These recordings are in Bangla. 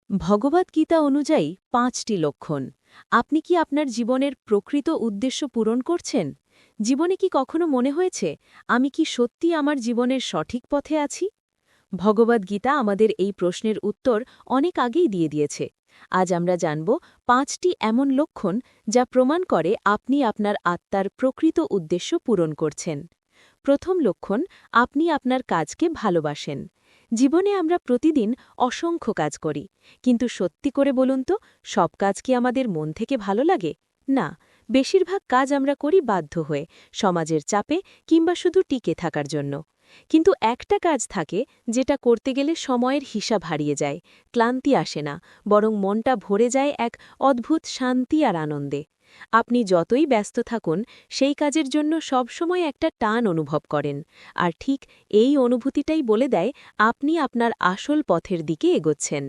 ভগবদ্গীতা অনুযায়ী ৫টি লক্ষণ। আপনি কি আপনার জীবনের প্রকৃত উদ্দেশ্য পূরণ করছেন? জীবনে কি কখনো মনে হয়েছে, আমি কি সত্যি আমার জীবনের সঠিক পথে আছি? ভগবদ্গীতা আমাদের এই প্রশ্নের উত্তর অনেক আগেই দিয়ে দিয়েছে। আজ আমরা জানব ৫টি এমন লক্ষণ যা প্রমাণ করে আপনি আপনার আত্মার প্রকৃত উদ্দেশ্য পূরণ করছেন। প্রথম লক্ষণ, আপনি আপনার কাজকে ভালোবাসেন। জীবনে আমরা প্রতিদিন অসংখ্য কাজ করি, কিন্তু সত্যি করে বলুন তো, সব কাজ কি আমাদের মন থেকে ভালো লাগে? না, বেশিরভাগ কাজ আমরা করি বাধ্য হয়ে, সমাজের চাপে কিংবা শুধু টিকে থাকার জন্য। কিন্তু একটা কাজ থাকে যেটা করতে গেলে সময়ের হিসাব হারিয়ে যায়, ক্লান্তি আসে না, বরং মনটা ভরে যায় এক অদ্ভুত শান্তি আর আনন্দে। আপনি যতই ব্যস্ত থাকুন, সেই কাজের জন্য সবসময় একটা টান অনুভব করেন, আর ঠিক এই অনুভূতিটাই বলে দেয় আপনি আপনার আসল পথের দিকে এগোচ্ছেন।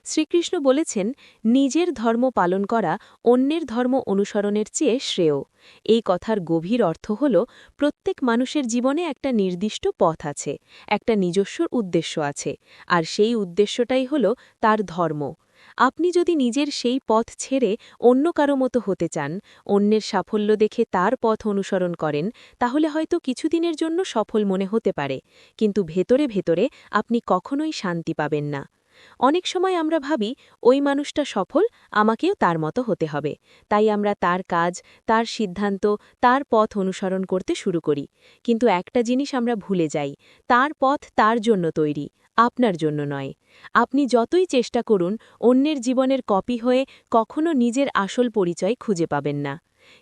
শ্রীকৃষ্ণ বলেছেন, নিজের ধর্ম পালন করা অন্যের ধর্ম অনুসরণের চেয়ে শ্রেয়। এই কথার গভীর অর্থ হল, প্রত্যেক মানুষের জীবনে একটা নির্দিষ্ট পথ আছে, একটা নিজস্ব উদ্দেশ্য আছে, আর সেই উদ্দেশ্যটাই হল তার ধর্ম। আপনি যদি নিজের সেই পথ ছেড়ে অন্য কারো মতো হতে চান, অন্যের সাফল্য দেখে তার পথ অনুসরণ করেন, তাহলে হয়তো কিছুদিনের জন্য সফল মনে হতে পারে, কিন্তু ভেতরে ভেতরে আপনি কখনোই শান্তি পাবেন না। অনেক সময় আমরা ভাবি, ওই মানুষটা সফল, আমাকেও তার মতো হতে হবে, তাই আমরা তার কাজ, তার সিদ্ধান্ত, তার পথ অনুসরণ করতে শুরু করি। কিন্তু একটা জিনিস আমরা ভুলে যাই, তার পথ তার জন্য তৈরি, আপনার জন্য নয়। আপনি যতই চেষ্টা করুন, অন্যের জীবনের কপি হয়ে কখনো নিজের আসল পরিচয় খুঁজে পাবেন না।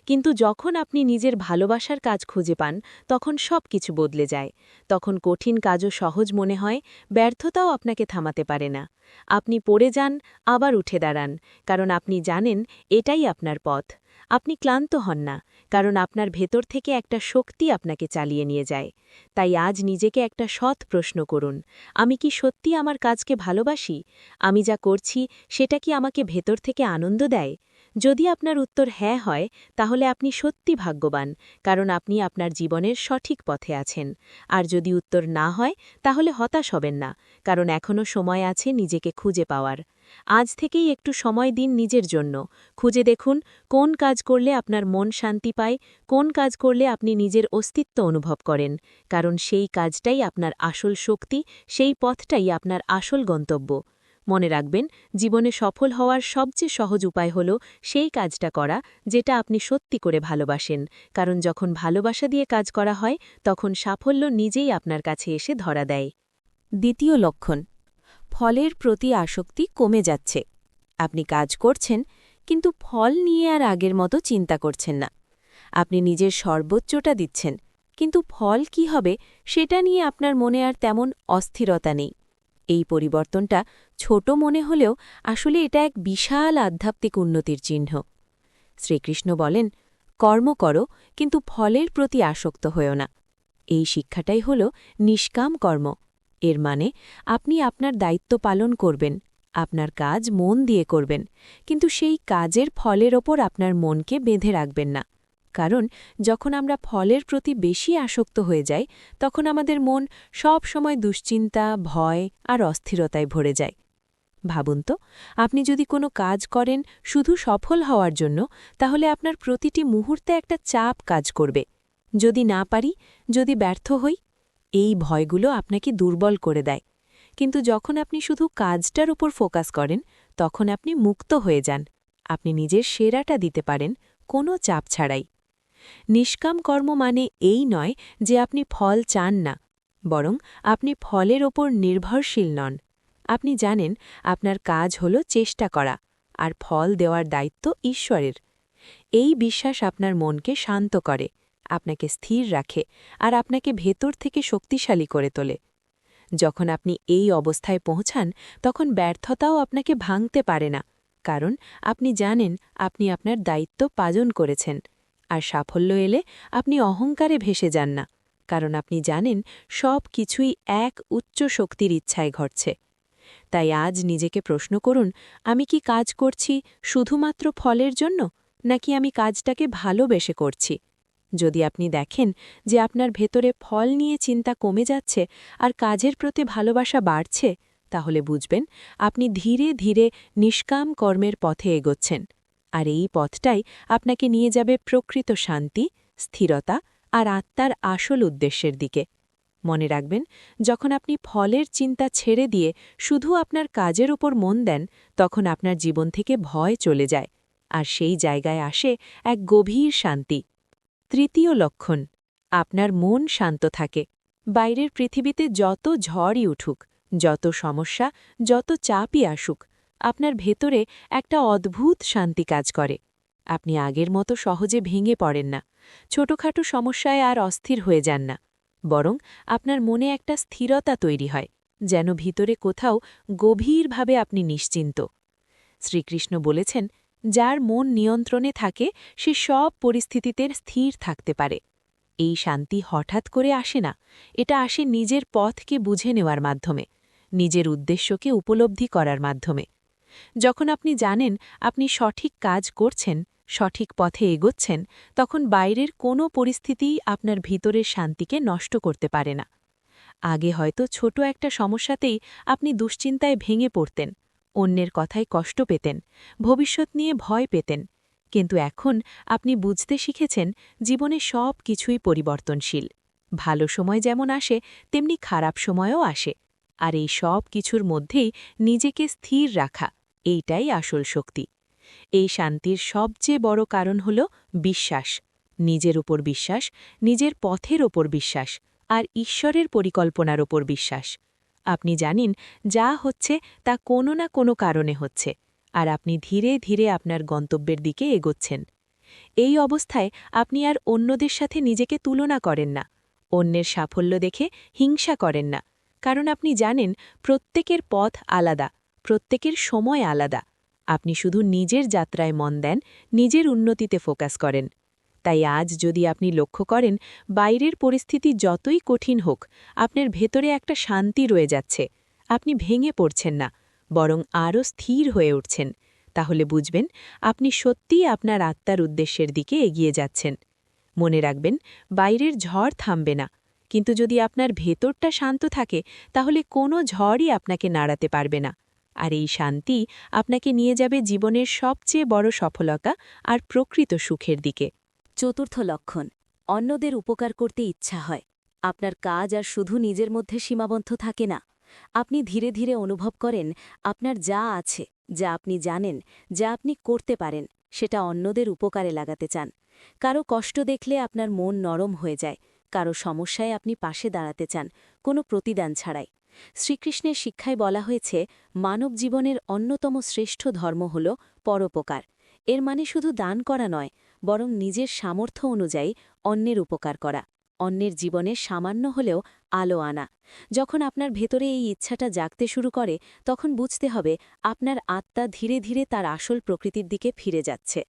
কিন্তু যখন আপনি নিজের ভালোবাসার কাজ খুঁজে পান, তখন সব কিছু বদলে যায়। তখন কঠিন কাজও সহজ মনে হয়, ব্যর্থতাও আপনাকে থামাতে পারে না। আপনি পড়ে যান, আবার উঠে দাঁড়ান, কারণ আপনি জানেন এটাই আপনার পথ। আপনি ক্লান্ত হন না, কারণ আপনার ভেতর থেকে একটা শক্তি আপনাকে চালিয়ে নিয়ে যায়। তাই আজ নিজেকে একটা সৎ প্রশ্ন করুন, আমি কি সত্যি আমার কাজকে ভালোবাসি? আমি যা করছি সেটা কি আমাকে ভেতর থেকে আনন্দ দেয়? যদি আপনার উত্তর হ্যাঁ হয়, তাহলে আপনি সত্যি ভাগ্যবান, কারণ আপনি আপনার জীবনের সঠিক পথে আছেন। আর যদি উত্তর না হয়, তাহলে হতাশ হবেন না, কারণ এখনও সময় আছে নিজেকে খুঁজে পাওয়ার। আজ থেকেই একটু সময় দিন নিজের জন্য। খুঁজে দেখুন, কোন কাজ করলে আপনার মন শান্তি পায়, কোন কাজ করলে আপনি নিজের অস্তিত্ব অনুভব করেন, কারণ সেই কাজটাই আপনার আসল শক্তি, সেই পথটাই আপনার আসল গন্তব্য। মনে রাখবেন, জীবনে সফল হওয়ার সবচেয়ে সহজ উপায় হল সেই কাজটা করা যেটা আপনি সত্যি করে ভালোবাসেন, কারণ যখন ভালোবাসা দিয়ে কাজ করা হয়, তখন সাফল্য নিজেই আপনার কাছে এসে ধরা দেয়। দ্বিতীয় লক্ষণ, ফলের প্রতি আসক্তি কমে যাচ্ছে। আপনি কাজ করছেন, কিন্তু ফল নিয়ে আর আগের মতো চিন্তা করছেন না। আপনি নিজের সর্বোচ্চটা দিচ্ছেন, কিন্তু ফল কি হবে সেটা নিয়ে আপনার মনে আর তেমন অস্থিরতা নেই। এই পরিবর্তনটা ছোট মনে হলেও আসলে এটা এক বিশাল আধ্যাত্মিক উন্নতির চিহ্ন। শ্রীকৃষ্ণ বলেন, কর্ম করো, কিন্তু ফলের প্রতি আসক্ত হয়েও না। এই শিক্ষাটাই হল নিষ্কাম কর্ম। এর মানে, আপনি আপনার দায়িত্ব পালন করবেন, আপনার কাজ মন দিয়ে করবেন, কিন্তু সেই কাজের ফলের ওপর আপনার মনকে বেঁধে রাখবেন না। কারণ যখন আমরা ফলের প্রতি বেশি আসক্ত হয়ে যাই, তখন আমাদের মন সব সময় দুশ্চিন্তা, ভয় আর অস্থিরতায় ভরে যায়। ভাবুন তো, আপনি যদি কোনো কাজ করেন শুধু সফল হওয়ার জন্য, তাহলে আপনার প্রতিটি মুহূর্তে একটা চাপ কাজ করবে। যদি না পারি, যদি ব্যর্থ হই, এই ভয়গুলো আপনাকে দুর্বল করে দেয়। কিন্তু যখন আপনি শুধু কাজটার উপর ফোকাস করেন, তখন আপনি মুক্ত হয়ে যান। আপনি নিজের সেরাটা দিতে পারেন, কোনো চাপ ছাড়াই। নিষ্কাম কর্ম মানে এই নয় যে আপনি ফল চান না, বরং আপনি ফলের ওপর নির্ভরশীল নন। আপনি জানেন আপনার কাজ হল চেষ্টা করা, আর ফল দেওয়ার দায়িত্ব ঈশ্বরের। এই বিশ্বাস আপনার মনকে শান্ত করে, আপনাকে স্থির রাখে, আর আপনাকে ভেতর থেকে শক্তিশালী করে তোলে। যখন আপনি এই অবস্থায় পৌঁছান, তখন ব্যর্থতাও আপনাকে ভাঙতে পারে না, কারণ আপনি জানেন আপনি আপনার দায়িত্ব পালন করেছেন। আর সাফল্য এলে আপনি অহংকারে ভেসে যান না, কারণ আপনি জানেন সব কিছুই এক উচ্চ শক্তির ইচ্ছায় ঘটছে। তাই আজ নিজেকে প্রশ্ন করুন, আমি কি কাজ করছি শুধুমাত্র ফলের জন্য, নাকি আমি কাজটাকে ভালোবেসে করছি? যদি আপনি দেখেন যে আপনার ভেতরে ফল নিয়ে চিন্তা কমে যাচ্ছে আর কাজের প্রতি ভালোবাসা বাড়ছে, তাহলে বুঝবেন আপনি ধীরে ধীরে নিষ্কাম কর্মের পথে এগোচ্ছেন। আর এই পথটাই আপনাকে নিয়ে যাবে প্রকৃত শান্তি, স্থিরতা আর আত্মার আসল উদ্দেশ্যের দিকে। মনে রাখবেন, যখন আপনি ফলের চিন্তা ছেড়ে দিয়ে শুধু আপনার কাজের উপর মন দেন, তখন আপনার জীবন থেকে ভয় চলে যায়, আর সেই জায়গায় আসে এক গভীর শান্তি। তৃতীয় লক্ষণ, আপনার মন শান্ত থাকে। বাইরের পৃথিবীতে যত ঝড়ই উঠুক, যত সমস্যা, যত চাপই আসুক, আপনার ভেতরে একটা অদ্ভুত শান্তি কাজ করে। আপনি আগের মতো সহজে ভেঙে পড়েন না, ছোটখাটো সমস্যায় আর অস্থির হয়ে যান না, বরং আপনার মনে একটা স্থিরতা তৈরি হয়, যেন ভিতরে কোথাও গভীরভাবে আপনি নিশ্চিন্ত। শ্রীকৃষ্ণ বলেছেন, যার মন নিয়ন্ত্রণে থাকে সে সব পরিস্থিতিতে স্থির থাকতে পারে। এই শান্তি হঠাৎ করে আসে না, এটা আসে নিজের পথকে বুঝে নেওয়ার মাধ্যমে, নিজের উদ্দেশ্যকে উপলব্ধি করার মাধ্যমে। যখন আপনি জানেন আপনি সঠিক কাজ করছেন, সঠিক পথে এগোচ্ছেন, তখন বাইরের কোনো পরিস্থিতিই আপনার ভিতরের শান্তিকে নষ্ট করতে পারে না। আগে হয়তো ছোট একটা সমস্যাতেই আপনি দুশ্চিন্তায় ভেঙে পড়তেন, অন্যের কথায় কষ্ট পেতেন, ভবিষ্যৎ নিয়ে ভয় পেতেন। কিন্তু এখন আপনি বুঝতে শিখেছেন জীবনে সব কিছুই পরিবর্তনশীল। ভালো সময় যেমন আসে, তেমনি খারাপ সময়ও আসে। আর এই সব কিছুর মধ্যেই নিজেকে স্থির রাখা, এইটাই আসল শক্তি। এই শান্তির সবচেয়ে বড় কারণ হল বিশ্বাস, নিজের উপর বিশ্বাস, নিজের পথের ওপর বিশ্বাস, আর ঈশ্বরের পরিকল্পনার ওপর বিশ্বাস। আপনি জানেন যা হচ্ছে তা কোনো না কোনো কারণে হচ্ছে, আর আপনি ধীরে ধীরে আপনার গন্তব্যের দিকে এগোচ্ছেন। এই অবস্থায় আপনি আর অন্যদের সাথে নিজেকে তুলনা করেন না, অন্যের সাফল্য দেখে হিংসা করেন না, কারণ আপনি জানেন প্রত্যেকের পথ আলাদা, প্রত্যেকের সময় আলাদা। আপনি শুধু নিজের যাত্রায় মন দেন, নিজের উন্নতিতে ফোকাস করেন। তাই আজ যদি আপনি লক্ষ্য করেন বাইরের পরিস্থিতি যতই কঠিন হোক, আপনার ভেতরে একটা শান্তি রয়ে যাচ্ছে, আপনি ভেঙে পড়ছেন না, বরং আরও স্থির হয়ে উঠছেন, তাহলে বুঝবেন আপনি সত্যিই আপনার আত্মার উদ্দেশ্যের দিকে এগিয়ে যাচ্ছেন। মনে রাখবেন, বাইরের ঝড় থামবে না, কিন্তু যদি আপনার ভেতরটা শান্ত থাকে, তাহলে কোনো ঝড়ই আপনাকে নাড়াতে পারবে না। আর এই শান্তি আপনাকে নিয়ে যাবে জীবনের সবচেয়ে বড় সফলতা আর প্রকৃত সুখের দিকে। চতুর্থ লক্ষণ, অন্যদের উপকার করতে ইচ্ছা হয়। আপনার কাজ আর শুধু নিজের মধ্যে সীমাবদ্ধ থাকে না। আপনি ধীরে ধীরে অনুভব করেন আপনার যা আছে, যা আপনি জানেন, যা আপনি করতে পারেন, সেটা অন্যদের উপকারে লাগাতে চান। কারো কষ্ট দেখলে আপনার মন নরম হয়ে যায়, কারো সমস্যায় আপনি পাশে দাঁড়াতে চান, কোনো প্রতিদান ছাড়াই। শ্রীকৃষ্ণের শিক্ষায় বলা হয়েছে, মানব জীবনের অন্যতম শ্রেষ্ঠ ধর্ম হল পরোপকার। এর মানে শুধু দান করা নয়, বরং নিজের সামর্থ্য অনুযায়ী অন্যের উপকার করা, অন্যের জীবনে সামান্য হলেও আলো আনা। যখন আপনার ভেতরে এই ইচ্ছাটা জাগতে শুরু করে, তখন বুঝতে হবে আপনার আত্মা ধীরে ধীরে তার আসল প্রকৃতির দিকে ফিরে যাচ্ছে।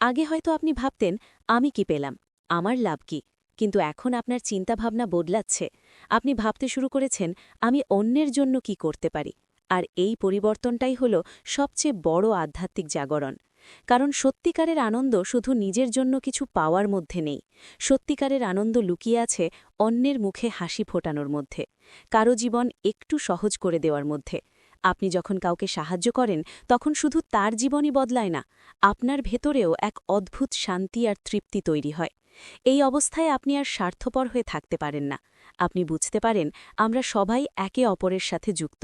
আগে হয়তো আপনি ভাবতেন, আমি কি পেলাম, আমার লাভ কি? কিন্তু এখন আপনার চিন্তাভাবনা বদলাচ্ছে। আপনি ভাবতে শুরু করেছেন, আমি অন্যের জন্য কি করতে পারি। আর এই পরিবর্তনটাই হল সবচেয়ে বড় আধ্যাত্মিক জাগরণ। কারণ সত্যিকারের আনন্দ শুধু নিজের জন্য কিছু পাওয়ার মধ্যে নেই, সত্যিকারের আনন্দ লুকিয়ে আছে অন্যের মুখে হাসি ফোটানোর মধ্যে, কারো জীবন একটু সহজ করে দেওয়ার মধ্যে। আপনি যখন কাউকে সাহায্য করেন, তখন শুধু তার জীবনই বদলায় না, আপনার ভেতরেও এক অদ্ভুত শান্তি আর তৃপ্তি তৈরি হয়। এই অবস্থায় আপনি আর স্বার্থপর হয়ে থাকতে পারেন না। আপনি বুঝতে পারেন আমরা সবাই একে অপরের সাথে যুক্ত।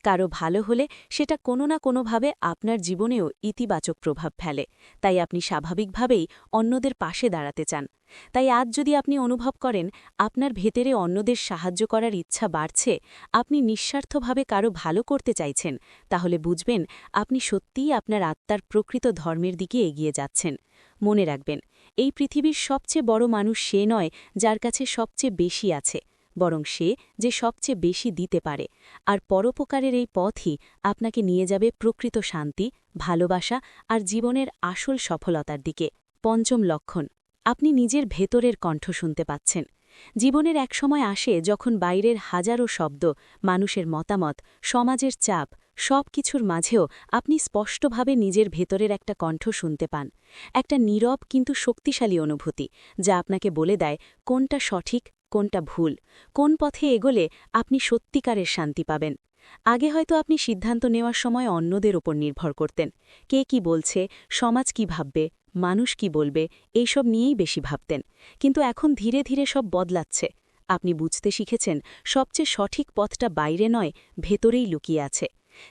কারো ভালো হলে সেটা কোনো না কোনোভাবে আপনার জীবনেও ইতিবাচক প্রভাব ফেলে, তাই আপনি স্বাভাবিকভাবেই অন্যদের পাশে দাঁড়াতে চান। তাই আজ যদি আপনি অনুভব করেন আপনার ভেতরে অন্যদের সাহায্য করার ইচ্ছা বাড়ছে, আপনি নিঃস্বার্থভাবে কারো ভালো করতে চাইছেন, তাহলে বুঝবেন আপনি সত্যিই আপনার আত্মার প্রকৃত ধর্মের দিকে এগিয়ে যাচ্ছেন। মনে রাখবেন, এই পৃথিবীর সবচেয়ে বড় মানুষ সে নয় যার কাছে সবচেয়ে বেশি আছে, বরং সে যে সবচেয়ে বেশি দিতে পারে। আর পরোপকারের এই পথই আপনাকে নিয়ে যাবে প্রকৃত শান্তি, ভালোবাসা আর জীবনের আসল সফলতার দিকে। পঞ্চম লক্ষণ, আপনি নিজের ভেতরের কণ্ঠ শুনতে পাচ্ছেন। জীবনের এক সময় আসে যখন বাইরের হাজারো শব্দ, মানুষের মতামত, সমাজের চাপ, সব কিছুর মাঝেও আপনি স্পষ্টভাবে নিজের ভেতরের একটা কণ্ঠ শুনতে পান। একটা নীরব কিন্তু শক্তিশালী অনুভূতি, যা আপনাকে বলে দেয় কোনটা সঠিক, কোনটা ভুল, কোন পথে এগোলে আপনি সত্যিকারের শান্তি পাবেন। আগে হয়তো আপনি সিদ্ধান্ত নেওয়ার সময় অন্যদের ওপর নির্ভর করতেন। কে কি বলছে, সমাজ কি ভাববে, মানুষ কি বলবে, এইসব নিয়েই বেশি ভাবতেন। কিন্তু এখন ধীরে ধীরে সব বদলাচ্ছে। আপনি বুঝতে শিখেছেন সবচেয়ে সঠিক পথটা বাইরে নয়, ভেতরেই লুকিয়ে আছে।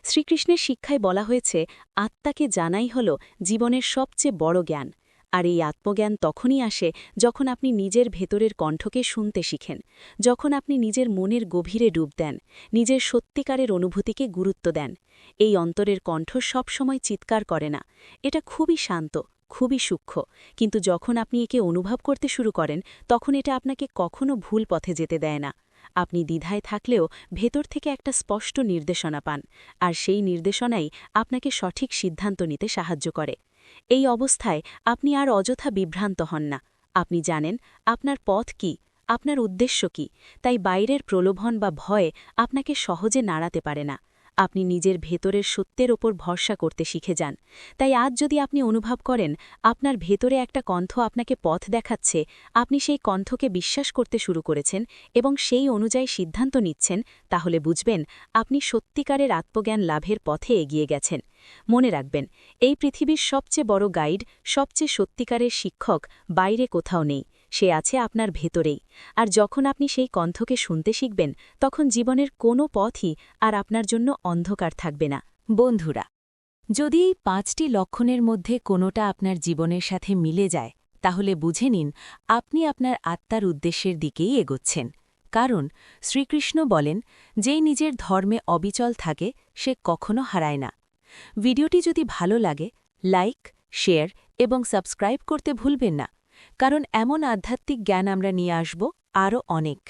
শ্রীকৃষ্ণের শিক্ষায় বলা হয়েছে, আত্মাকে জানাই হল জীবনের সবচেয়ে বড় জ্ঞান। আর এই আত্মজ্ঞান তখনই আসে যখন আপনি নিজের ভেতরের কণ্ঠকে শুনতে শিখেন, যখন আপনি নিজের মনের গভীরে ডুব দেন, নিজের সত্যিকারের অনুভূতিকে গুরুত্ব দেন। এই অন্তরের কণ্ঠ সবসময় চিৎকার করে না, এটা খুবই শান্ত, খুবই সূক্ষ্ম, কিন্তু যখন আপনি একে অনুভব করতে শুরু করেন তখন এটা আপনাকে কখনো ভুল পথে যেতে দেয় না। আপনি দ্বিধায় থাকলেও ভেতর থেকে একটা স্পষ্ট নির্দেশনা পান, আর সেই নির্দেশনাই আপনাকে সঠিক সিদ্ধান্ত নিতে সাহায্য করে। এই অবস্থায় আপনি আর অযথা বিভ্রান্ত হন না। আপনি জানেন আপনার পথ কি, আপনার উদ্দেশ্য কি, তাই বাইরের প্রলোভন বা ভয় আপনাকে সহজে নাড়াতে পারে না। আপনি নিজের ভেতরের সত্যের ওপর ভরসা করতে শিখে যান। তাই আজ যদি আপনি অনুভব করেন আপনার ভেতরে একটা কণ্ঠ আপনাকে পথ দেখাচ্ছে, আপনি সেই কণ্ঠকে বিশ্বাস করতে শুরু করেছেন এবং সেই অনুযায়ী সিদ্ধান্ত নিচ্ছেন, তাহলে বুঝবেন আপনি সত্যিকারের আত্মজ্ঞান লাভের পথে এগিয়ে গেছেন। মনে রাখবেন, এই পৃথিবীর সবচেয়ে বড় গাইড, সবচেয়ে সত্যিকারের শিক্ষক বাইরে কোথাও নেই, সে আছে আপনার ভেতরেই। আর যখন আপনি সেই কণ্ঠকে শুনতে শিখবেন, তখন জীবনের কোনো পথই আর আপনার জন্য অন্ধকার থাকবে না। বন্ধুরা, যদি এই 5টি লক্ষণের মধ্যে কোনোটা আপনার জীবনের সাথে মিলে যায়, তাহলে বুঝে নিন আপনি আপনার আত্মার উদ্দেশ্যের দিকেই এগোচ্ছেন। কারণ শ্রীকৃষ্ণ বলেন, যেই নিজের ধর্মে অবিচল থাকে সে কখনো হারায় না। ভিডিওটি যদি ভালো লাগে, লাইক, শেয়ার এবং সাবস্ক্রাইব করতে ভুলবেন না, কারণ এমন আধ্যাত্মিক জ্ঞান আমরা নিয়ে আসব আরও অনেক।